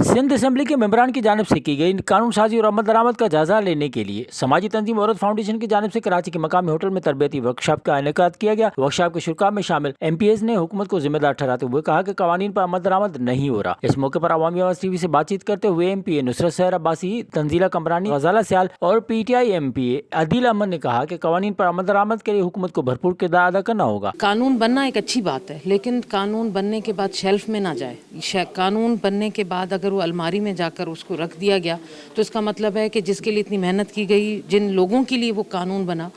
Sindh assembly के मेंबरान की जानिब से की गई कानून साजी और अमल दरामद का जायजा लेने के लिए समाजी तंजीम औरत फाउंडेशन की जानिब से कराची के मकामी होटल में तरबियती वर्कशॉप का इनेकाद किया गया। वर्कशॉप के शुरा में शामिल MPs ने हुकूमत को जिम्मेदार ठहराते हुए कहा कि कवानीन पर अमल दरामद नहीं हो रहा। इस मौके पर अवामी आवाज़ TV से बातचीत करते हुए MPA नुसरत सहर अब्बासी, तंजीला कमरानी, गजाला सियाल और PTI MPA अदील अहमद ने कहा कि कवानीन पर अमल दरामद के लिए हुकूमत को भरपूर किरदार अदा करना होगा। कानून बनना एक अच्छी बात है, लेकिन कानून बनने के बाद शेल्फ में ना जाए। कानून बनने के बाद अगर वो अलमारी में जाकर उसको रख दिया गया तो इसका मतलब है कि जिसके लिए इतनी मेहनत की गई, जिन लोगों के लिए वो कानून बना,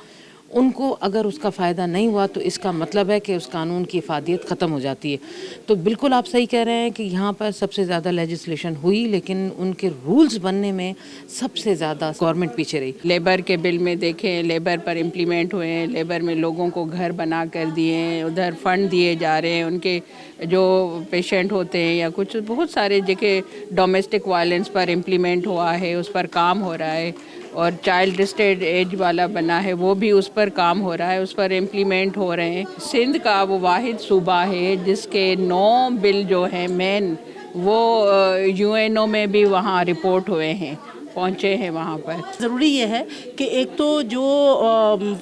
उनको अगर उसका फ़ायदा नहीं हुआ तो इसका मतलब है कि उस कानून की इफादियत ख़त्म हो जाती है। तो बिल्कुल आप सही कह रहे हैं कि यहाँ पर सबसे ज़्यादा लेजिस्लेशन हुई, लेकिन उनके रूल्स बनने में सबसे ज़्यादा गवर्नमेंट पीछे रही। लेबर के बिल में देखें, लेबर पर इम्प्लीमेंट हुए हैं, लेबर में लोगों को घर बना कर दिए हैं, उधर फंड दिए जा रहे हैं, उनके जो पेशेंट होते हैं या कुछ बहुत सारे जगह डोमेस्टिक वायलेंस पर इम्प्लीमेंट हुआ है, उस पर काम हो रहा है, और चाइल्ड रिस्ट्रेंट एज वाला बना है वो भी उस पर काम हो रहा है, उस पर इम्प्लीमेंट हो रहे हैं। सिंध का वो वाहिद सूबा है जिसके 9 बिल जो हैं मेन वो UNO में भी वहाँ रिपोर्ट हुए हैं, पहुँचे हैं वहाँ पर। ज़रूरी ये है कि एक तो जो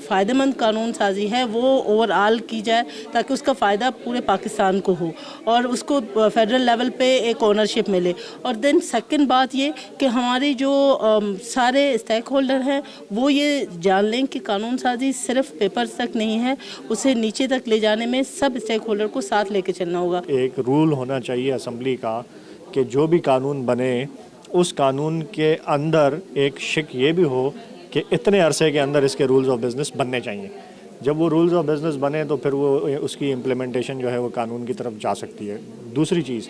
फ़ायदेमंद कानून साजी है वो ओवरऑल की जाए ताकि उसका फ़ायदा पूरे पाकिस्तान को हो और उसको फेडरल लेवल पे एक ओनरशिप मिले। और देन सेकंड बात ये कि हमारे जो सारे स्टेक होल्डर हैं वो ये जान लें कि कानून साजी सिर्फ पेपर्स तक नहीं है, उसे नीचे तक ले जाने में सब स्टेक होल्डर को साथ लेके चलना होगा। एक रूल होना चाहिए असेंबली का कि जो भी कानून बने उस कानून के अंदर एक शिक ये भी हो कि इतने अरसे के अंदर इसके रूल्स ऑफ बिज़नेस बनने चाहिए। जब वो रूल्स ऑफ बिज़नेस बने तो फिर वो उसकी इम्प्लीमेंटेशन जो है वो कानून की तरफ जा सकती है। दूसरी चीज़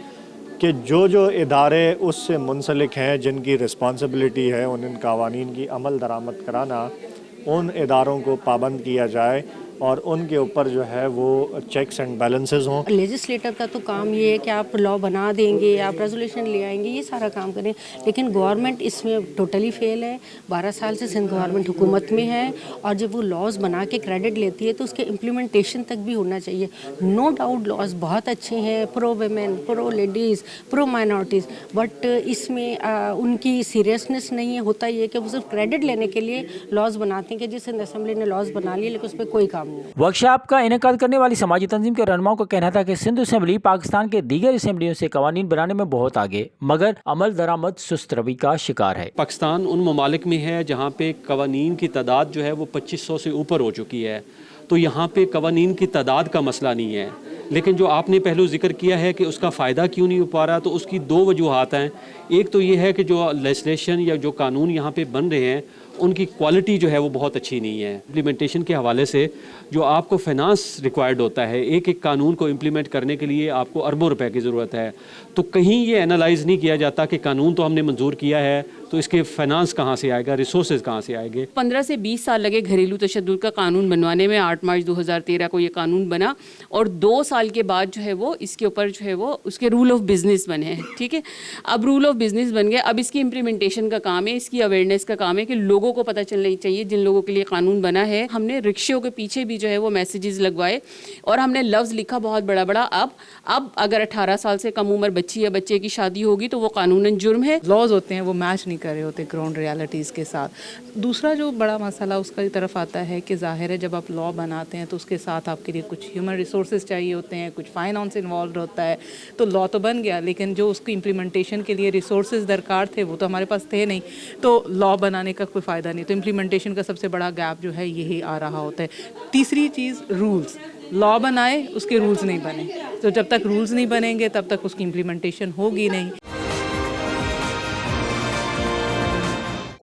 कि जो इदारे उससे मुंसलिक हैं, जिनकी रिस्पॉन्सिबिलिटी है उन कवानीन की अमल दरामद कराना, उन इदारों को पाबंद किया जाए और उनके ऊपर जो है वो चेक्स एंड बैलेंसेस हों। लेजिस्लेटर का तो काम ये है कि आप लॉ बना देंगे, आप रेजोल्यूशन ले आएंगे, ये सारा काम करें, लेकिन गवर्नमेंट इसमें टोटली फेल है। 12 साल से सिंध गवर्नमेंट हुकूमत में है और जब वो लॉज बना के क्रेडिट लेती है तो उसके इम्प्लीमेंटेशन तक भी होना चाहिए। नो डाउट लॉज बहुत अच्छे हैं, pro women, pro ladies, pro minorities, but इसमें उनकी सीरियसनेस नहीं है। होता ये कि वो सिर्फ क्रेडिट लेने के लिए लॉज बनाते हैं कि जिस सिंध असेंबली ने लॉज बना लिए लेकिन उस पर कोई काम नहीं। वर्कशॉप का इनेकाद करने वाली समाजी तंजीम के रहनुमाओं का कहना था कि सिंध असेंबली पाकिस्तान के दीगर असेंबलियों से कवानीन बनाने में बहुत आगे, मगर अमल दरामद सुस्त रवि का शिकार है। पाकिस्तान उन ममालिक में है जहाँ पे कवानीन की तादाद जो है वो 2500 से ऊपर हो चुकी है, तो यहाँ पे कवानीन की तादाद का मसला नहीं है। लेकिन जो आपने पहलू जिक्र किया है कि उसका फ़ायदा क्यों नहीं हो पा रहा, तो उसकी 2 वजूहात हैं। एक तो ये है कि जो लेजिस्लेशन या जो कानून यहाँ पे बन रहे हैं उनकी क्वालिटी जो है वो बहुत अच्छी नहीं है। इम्प्लीमेंटेशन के हवाले से जो आपको फाइनेंस रिक्वायर्ड होता है, एक कानून को इम्प्लीमेंट करने के लिए आपको अरबों रुपए की ज़रूरत है, तो कहीं ये एनालाइज़ नहीं किया जाता कि कानून तो हमने मंजूर किया है तो इसके फाइनेंस कहाँ से आएगा, रिसोर्सेज कहाँ से आएंगे। 15 से 20 साल लगे घरेलू तशद्दुद का कानून बनवाने में। 8 मार्च 2013 को ये कानून बना और 2 साल के बाद जो है वो इसके ऊपर जो है वो उसके रूल ऑफ बिज़नेस बने हैं। ठीक है, अब रूल ऑफ बिज़नेस बन गए, अब इसकी इम्प्लीमेंटेशन का काम है, इसकी अवेयरनेस का काम है कि लोगों को पता चलना चाहिए जिन लोगों के लिए कानून बना है। हमने रिक्शों के पीछे भी जो है वो मैसेजेस लगवाए और हमने लफ्ज़ लिखा बहुत बड़ा बड़ा, अब अगर 18 साल से कम उम्र बच्ची या बच्चे की शादी होगी तो वो कानूनन जुर्म है। लॉज होते हैं वो मैच नहीं कर रहे होते ग्राउंड रियलिटीज़ के साथ। दूसरा जो बड़ा मसला उसका तरफ आता है कि ज़ाहिर है जब आप लॉ बनाते हैं तो उसके साथ आपके लिए कुछ ह्यूमन रिसोर्सेज चाहिए होते हैं, कुछ फाइनेंस इन्वॉल्व होता है। तो लॉ तो बन गया लेकिन जो उसकी इम्प्लीमेंटेशन के लिए रिसोर्सेज दरकार थे वो तो हमारे पास थे नहीं, तो लॉ बनाने का कोई फ़ायदा नहीं। तो इम्प्लीमेंटेशन का सबसे बड़ा गैप जो है यही आ रहा होता है। तीसरी चीज़ रूल्स, लॉ बनाए उसके रूल्स नहीं बने, तो जब तक रूल्स नहीं बनेंगे तब तक उसकी इम्प्लीमेंटेशन होगी नहीं।